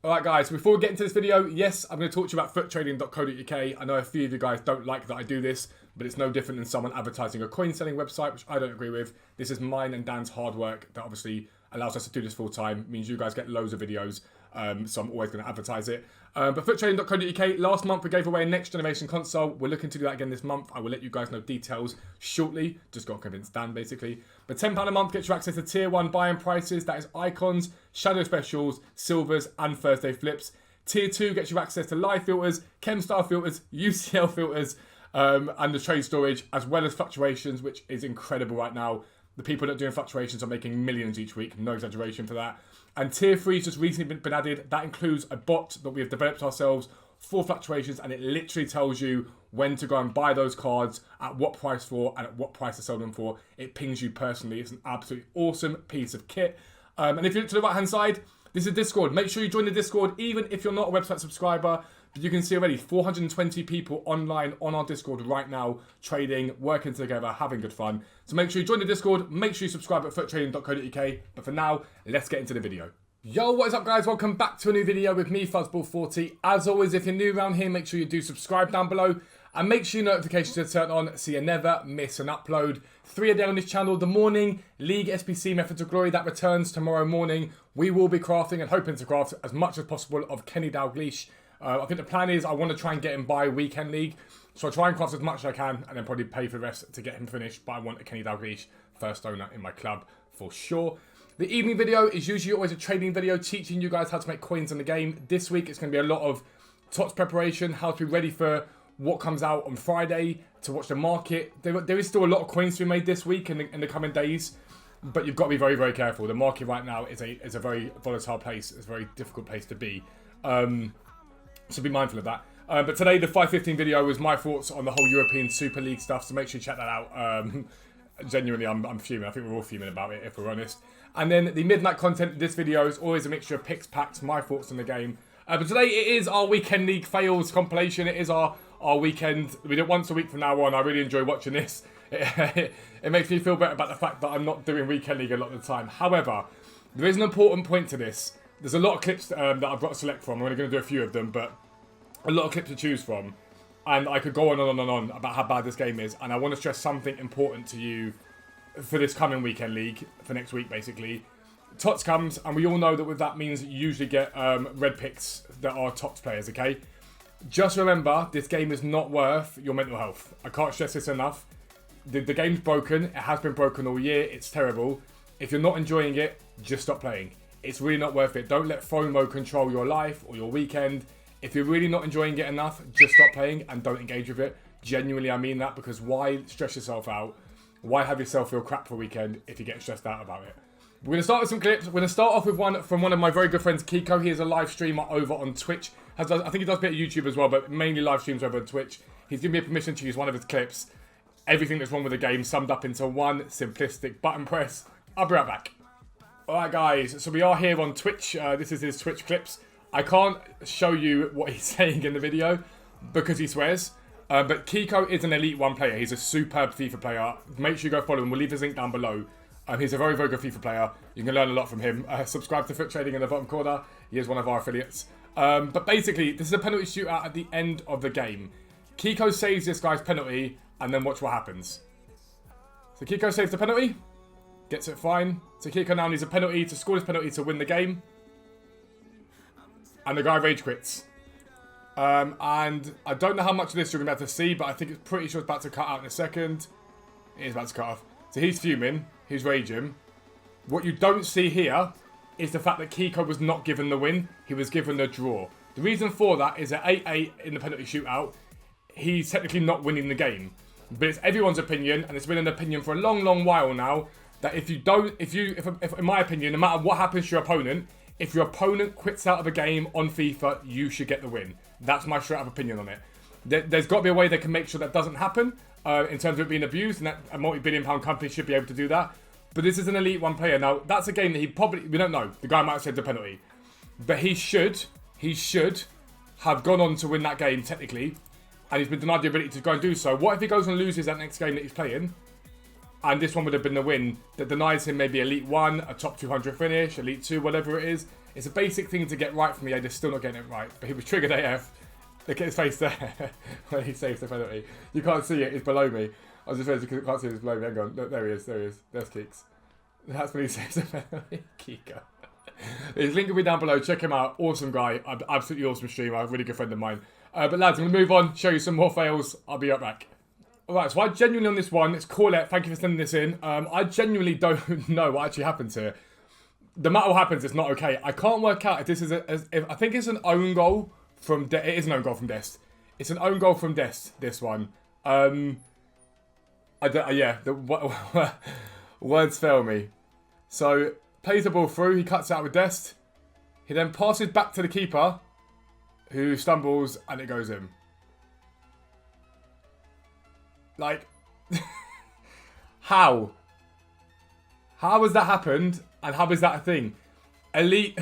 Alright guys, before we get into this video, yes, I'm going to talk to you about futtrading.co.uk. I know a few of you guys don't like that I do this, but it's no different than someone advertising a coin selling website, which I don't agree with. This is mine and Dan's hard work that obviously allows us to do this full time. It means you guys get loads of videos, so I'm always going to advertise it. But futtrading.co.uk, last month we gave away a next generation console. We're looking to do that again this month. I will let you guys know details shortly. Just got to convince Dan basically. But £10 a month gets you access to tier 1 buy-in prices. That is icons, shadow specials, silvers and Thursday flips. Tier 2 gets you access to live filters, chem-style filters, UCL filters, and the trade storage, as well as fluctuations, which is incredible right now. The people that are doing fluctuations are making millions each week. No exaggeration for that. And tier 3 has just recently been added. That includes a bot that we have developed ourselves for fluctuations, and it literally tells you when to go and buy those cards, at what price for, and at what price to sell them for. It pings you personally. It's an absolutely awesome piece of kit. And if you look to the right hand side, this is Discord. Make sure you join the Discord, even if you're not a website subscriber. But you can see already 420 people online on our Discord right now, trading, working together, having good fun. So make sure you join the Discord. Make sure you subscribe at futtrading.co.uk. But for now, let's get into the video. Yo, what is up guys? Welcome back to a new video with me, Fuzzball40. As always, if you're new around here, make sure you do subscribe down below. And make sure your notifications are turned on so you never miss an upload. 3 a day on this channel. The morning League SPC Methods of Glory that returns tomorrow morning. We will be crafting and hoping to craft as much as possible of Kenny Dalglish. I think the plan is I want to try and get him by Weekend League. So I try and craft as much as I can and then probably pay for the rest to get him finished. But I want a Kenny Dalglish first owner in my club for sure. The evening video is usually always a trading video teaching you guys how to make coins in the game. This week it's going to be a lot of TOTS preparation, how to be ready for what comes out on Friday, to watch the market. There is still a lot of coins to be made this week and in the coming days. But you've got to be very, very careful. The market right now is a very volatile place. It's a very difficult place to be. So be mindful of that. But today, the 5:15 video was my thoughts on the whole European Super League stuff. So make sure you check that out. Genuinely, I'm fuming. I think we're all fuming about it, if we're honest. And then the midnight content of this video is always a mixture of picks, packs, my thoughts on the game. But today, it is our Weekend League fails compilation. It is our weekend. We do it once a week from now on. I really enjoy watching this. It makes me feel better about the fact that I'm not doing Weekend League a lot of the time. However, there is an important point to this. There's a lot of clips that I've got to select from. I'm only going to do a few of them, but a lot of clips to choose from. And I could go on and on and on about how bad this game is. And I want to stress something important to you for this coming Weekend League, for next week basically. TOTS comes, and we all know that with that means you usually get red picks that are TOTS players, okay? Just remember, this game is not worth your mental health. I can't stress this enough. The game's broken. It has been broken all year. It's terrible. If you're not enjoying it, just stop playing. It's really not worth it. Don't let FOMO control your life or your weekend. If you're really not enjoying it enough, just stop playing and don't engage with it. Genuinely, I mean that, because why stress yourself out? Why have yourself feel crap for a weekend if you get stressed out about it? We're going to start with some clips. We're going to start off with one from one of my very good friends, Kiko. He is a live streamer over on Twitch. I think he does a bit of YouTube as well, but mainly live streams over on Twitch. He's given me permission to use one of his clips. Everything that's wrong with the game summed up into one simplistic button press. I'll be right back. Alright guys, so we are here on Twitch. This is his Twitch clips. I can't show you what he's saying in the video because he swears. But Kiko is an Elite 1 player. He's a superb FIFA player. Make sure you go follow him. We'll leave his link down below. He's a very, very good FIFA player. You can learn a lot from him. Subscribe to FUT Trading in the bottom corner. He is one of our affiliates. But basically, this is a penalty shootout at the end of the game. Kiko saves this guy's penalty, and then watch what happens. So Kiko saves the penalty. Gets it fine. So Kiko now needs a penalty to score his penalty to win the game. And the guy rage quits. And I don't know how much of this you're going to be able to see, but I think it's pretty sure it's about to cut out in a second. It is about to cut off. So he's fuming. He's raging. What you don't see here is the fact that Kiko was not given the win. He was given the draw. The reason for that is at 8-8 in the penalty shootout, he's technically not winning the game. But it's everyone's opinion, and it's been an opinion for a long, long while now, that if in my opinion, no matter what happens to your opponent, if your opponent quits out of a game on FIFA, you should get the win. That's my straight up opinion on it. There's got to be a way they can make sure that doesn't happen in terms of it being abused, and that a multi-billion-pound company should be able to do that. But this is an Elite 1 player. Now, that's a game that he probably, we don't know. The guy might have saved the penalty. But he should have gone on to win that game, technically. And he's been denied the ability to go and do so. What if he goes and loses that next game that he's playing? And this one would have been the win that denies him maybe Elite 1, a top 200 finish, Elite 2, whatever it is. It's a basic thing to get right from me. I'm just still not getting it right. But he was triggered AF. Look at his face there when he saves the penalty. You can't see it. It's below me. I was just realizing because I can't see it. It's below me. Hang on. Look, there he is. There he is. There's Keeks. That's when he saves the penalty. Kika. His link will be down below. Check him out. Awesome guy. Absolutely awesome streamer. A really good friend of mine. But lads, I'm going to move on. Show you some more fails. I'll be right back. Alright, so I genuinely on this one, it's Corlett, thank you for sending this in. I genuinely don't know what actually happens here. No matter what happens, it's not okay. I can't work out if this is I think it's an own goal from it is an own goal from Dest. It's an own goal from Dest, this one. Yeah, the words fail me. So, plays the ball through, he cuts out with Dest. He then passes back to the keeper, who stumbles, and it goes in. Like, how? How has that happened? And how is that a thing? Elite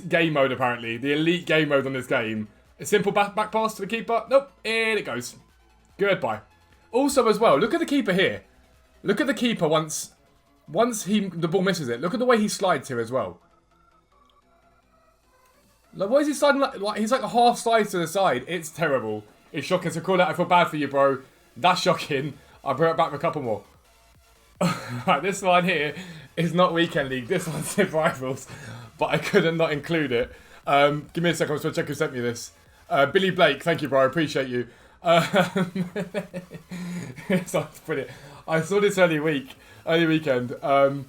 game mode, apparently. The elite game mode on this game. A simple back pass to the keeper. Nope, in it goes. Goodbye. Also, as well, look at the keeper here. Look at the keeper once the ball misses it. Look at the way he slides here as well. Like, why is he sliding like he's like a half slide to the side? It's terrible. It's shocking. So call that. I feel bad for you, bro. That's shocking. I'll bring it back with a couple more. Right, this one here is not Weekend League. This one's Civ Rivals. But I couldn't not include it. Give me a second. I'm just going to check who sent me this. Billy Blake. Thank you, bro. I appreciate you. Sounds brilliant. I saw this early weekend. So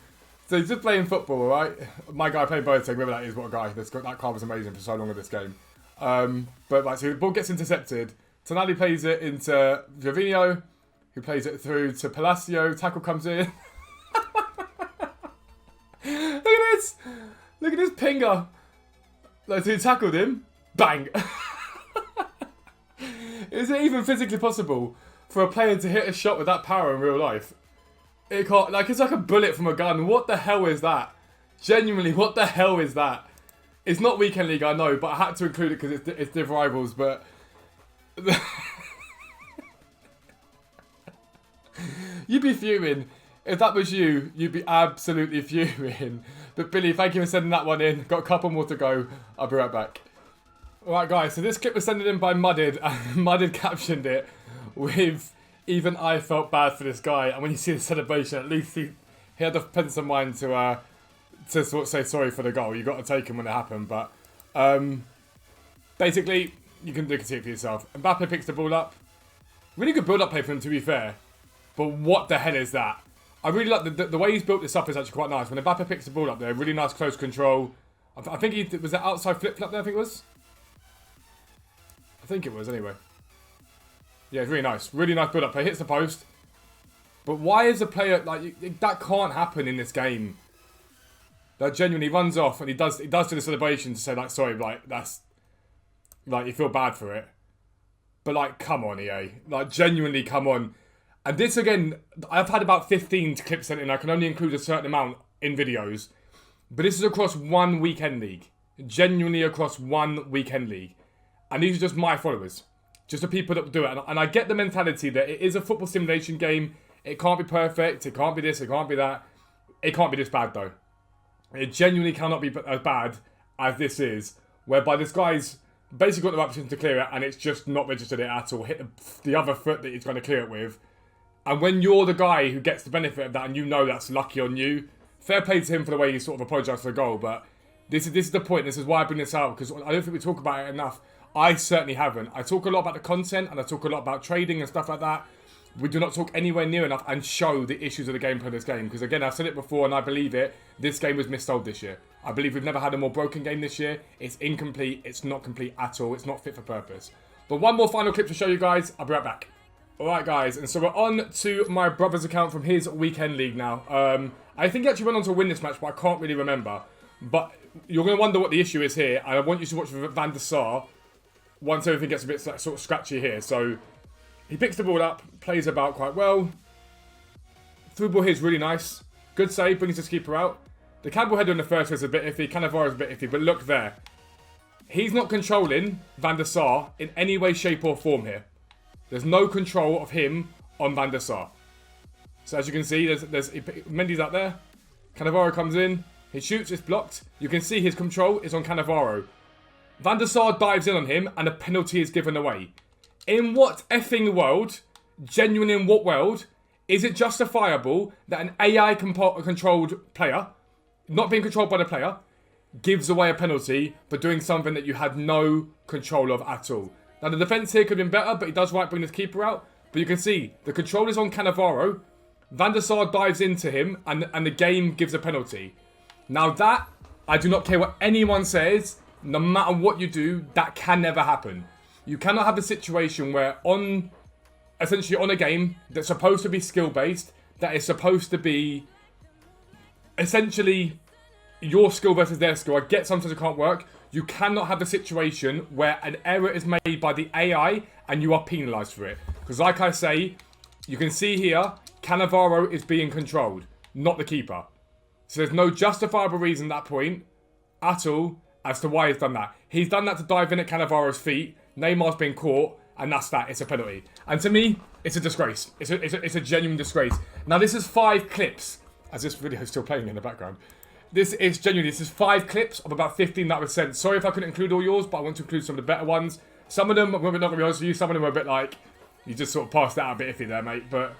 he's just playing football, right? My guy playing Boateng, whoever that is, what a guy. That card was amazing for so long in this game. But right, so the ball gets intercepted. Tonali plays it into Jorginho, who plays it through to Palacio. Tackle comes in. Look at this! Look at this pinger. Like, who tackled him? Bang! Is it even physically possible for a player to hit a shot with that power in real life? It can't. Like, it's like a bullet from a gun. What the hell is that? Genuinely, what the hell is that? It's not Weekend League, I know, but I had to include it because it's Civ Rivals, but... You'd be fuming. If that was you, you'd be absolutely fuming. But Billy, thank you for sending that one in. Got a couple more to go. I'll be right back. Alright guys, so this clip was sent in by Mudded, and Mudded captioned it with, even I felt bad for this guy. And when you see the celebration, at least he had the presence of mind to sort of say sorry for the goal. You got to take him when it happened, but basically, you can see it for yourself. Mbappe picks the ball up. Really good build-up play for him, to be fair. But what the hell is that? I really like the way he's built this up is actually quite nice. When Mbappe picks the ball up there, really nice close control. I think he was that outside flip-flap there, I think it was. I think it was, anyway. Yeah, it's really nice. Really nice build-up play. Hits the post. But why is a player... like that can't happen in this game. That genuinely runs off, and he does do the celebration to say, like, sorry, like, that's... like, you feel bad for it. But, like, come on, EA. Like, genuinely, come on. And this, again, I've had about 15 clips sent in. I can only include a certain amount in videos. But this is across one Weekend League. Genuinely across one Weekend League. And these are just my followers. Just the people that do it. And I get the mentality that it is a football simulation game. It can't be perfect. It can't be this. It can't be that. It can't be this bad, though. It genuinely cannot be as bad as this is. Whereby this guy's basically got the right position to clear it. And it's just not registered it at all. Hit the other foot that he's going to clear it with. And when you're the guy who gets the benefit of that and you know that's lucky on you, fair play to him for the way he sort of apologised for the goal. But this is the point. This is why I bring this out. Because I don't think we talk about it enough. I certainly haven't. I talk a lot about the content and I talk a lot about trading and stuff like that. We do not talk anywhere near enough and show the issues of the gameplay of this game. Because again, I've said it before and I believe it. This game was missold this year. I believe we've never had a more broken game this year. It's incomplete. It's not complete at all. It's not fit for purpose. But one more final clip to show you guys. I'll be right back. Alright guys, and so we're on to my brother's account from his Weekend League now. I think he actually went on to win this match, but I can't really remember. But you're going to wonder what the issue is here. And I want you to watch Van der Sar once everything gets a bit sort of scratchy here. So he picks the ball up, plays about quite well. Through ball here is really nice. Good save, brings his keeper out. The Campbell header in the first was a bit iffy. Cannavaro is a bit iffy, but look there. He's not controlling Van der Sar in any way, shape or form here. There's no control of him on Van der Sar. So as you can see, there's Mendy's out there. Cannavaro comes in. He shoots, it's blocked. You can see his control is on Cannavaro. Van der Sar dives in on him and a penalty is given away. In what effing world, genuinely in what world, is it justifiable that an AI controlled player, not being controlled by the player, gives away a penalty for doing something that you had no control of at all? Now the defence here could have been better, but he does right bring this keeper out. But you can see the control is on Cannavaro. Van der Sar dives into him and the game gives a penalty. Now that, I do not care what anyone says, no matter what you do, that can never happen. You cannot have a situation where essentially on a game that's supposed to be skill-based, that is supposed to be essentially your skill versus their skill. I get sometimes it can't work. You cannot have a situation where an error is made by the AI and you are penalised for it. Because like I say, you can see here, Cannavaro is being controlled, not the keeper. So there's no justifiable reason at that point at all as to why he's done that. He's done that to dive in at Cannavaro's feet. Neymar's been caught, and that's that. It's a penalty. And to me, it's a disgrace. It's a genuine disgrace. Now, this is 5 clips, as this video is still playing in the background. This is 5 clips of about 15 that were sent. Sorry if I couldn't include all yours, but I want to include some of the better ones. Some of them, I'm not going to be honest with you, some of them were a bit like, you just sort of passed that out a bit iffy there, mate. But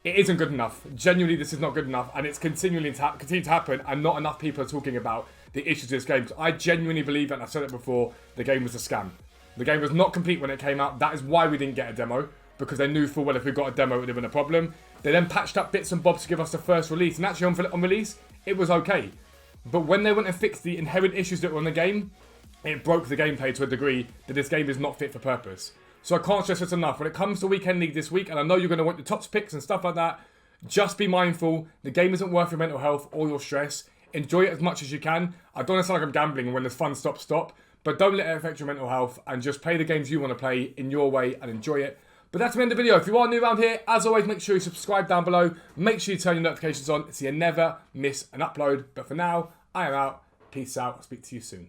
it isn't good enough. Genuinely, this is not good enough, and it's continuing to happen, and not enough people are talking about the issues of this game. I genuinely believe, and I've said it before, the game was a scam. The game was not complete when it came out. That is why we didn't get a demo, because they knew full well if we got a demo, it would have been a problem. They then patched up bits and bobs to give us the first release, and actually on release, it was okay. But when they went and fixed the inherent issues that were on the game, it broke the gameplay to a degree that this game is not fit for purpose. So I can't stress this enough. When it comes to Weekend League this week, and I know you're going to want the tops picks and stuff like that, just be mindful. The game isn't worth your mental health or your stress. Enjoy it as much as you can. I don't want to sound like I'm gambling, and when there's fun, stop. But don't let it affect your mental health, and just play the games you want to play in your way and enjoy it. But that's the end of the video. If you are new around here, as always, make sure you subscribe down below. Make sure you turn your notifications on so you never miss an upload. But for now, I am out. Peace out. I'll speak to you soon.